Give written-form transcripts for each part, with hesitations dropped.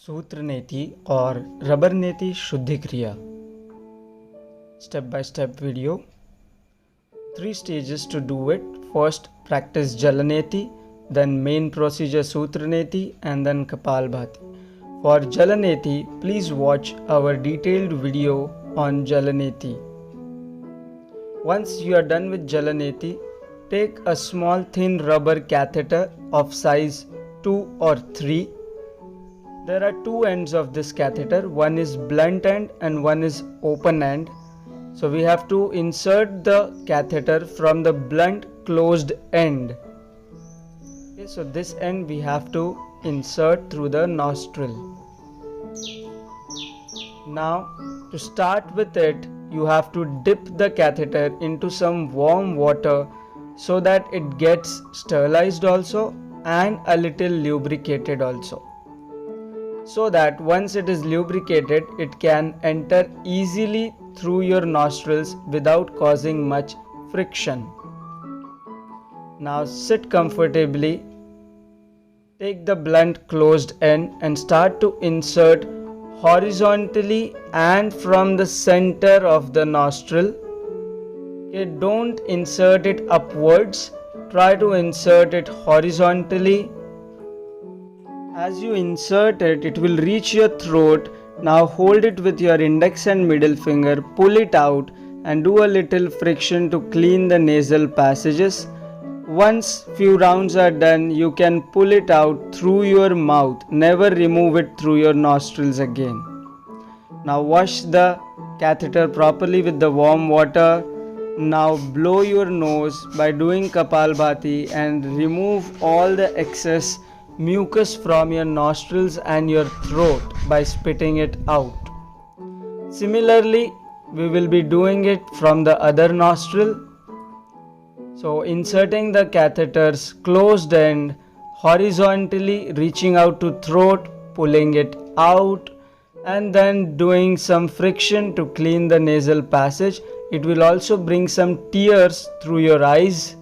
Sutra Neti or Rubber Neti Shuddhi Kriya. Step by step video. 3 stages to do it. First, practice Jalaneti, then main procedure Sutra Neti, and then Kapalbhati. For Jalaneti, please watch our detailed video on Jalaneti. Once you are done with Jalaneti, take a small thin rubber catheter of size 2 or 3. There are 2 ends of this catheter, one is blunt end and one is open end. So we have to insert the catheter from the blunt closed end. Okay, so this end we have to insert through the nostril. Now to start with it, you have to dip the catheter into some warm water so that it gets sterilized also and a little lubricated also, so that once it is lubricated, it can enter easily through your nostrils without causing much friction. Now sit comfortably, take the blunt closed end and start to insert horizontally and from the center of the nostril. Okay, don't insert it upwards, try to insert it horizontally. As you insert it, it will reach your throat. Now hold it with your index and middle finger, pull it out and do a little friction to clean the nasal passages. Once few rounds are done, you can pull it out through your mouth. Never remove it through your nostrils again. Now wash the catheter properly with the warm water. Now blow your nose by doing Kapalbhati and remove all the excess mucus from your nostrils and your throat by spitting it out. Similarly, we will be doing it from the other nostril. So inserting the catheter's closed end horizontally, reaching out to throat, pulling it out, and then doing some friction to clean the nasal passage. It will also bring some tears through your eyes.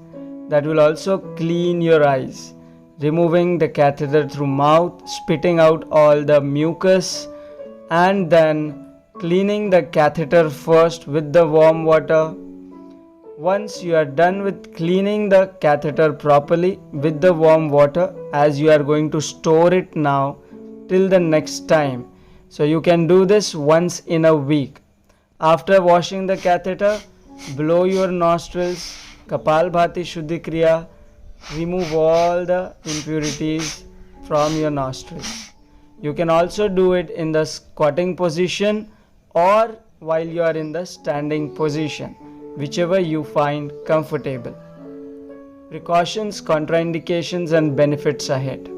That will also clean your eyes. Removing the catheter through mouth, spitting out all the mucus, and then cleaning the catheter first with the warm water. Once you are done with cleaning the catheter properly with the warm water, as you are going to store it now till the next time. So you can do this once in a week. After washing the catheter, blow your nostrils, Kapalbhati Shuddhi Kriya, remove all the impurities from your nostrils. You can also do it in the squatting position or while you are in the standing position, whichever you find comfortable. Precautions, contraindications and benefits ahead.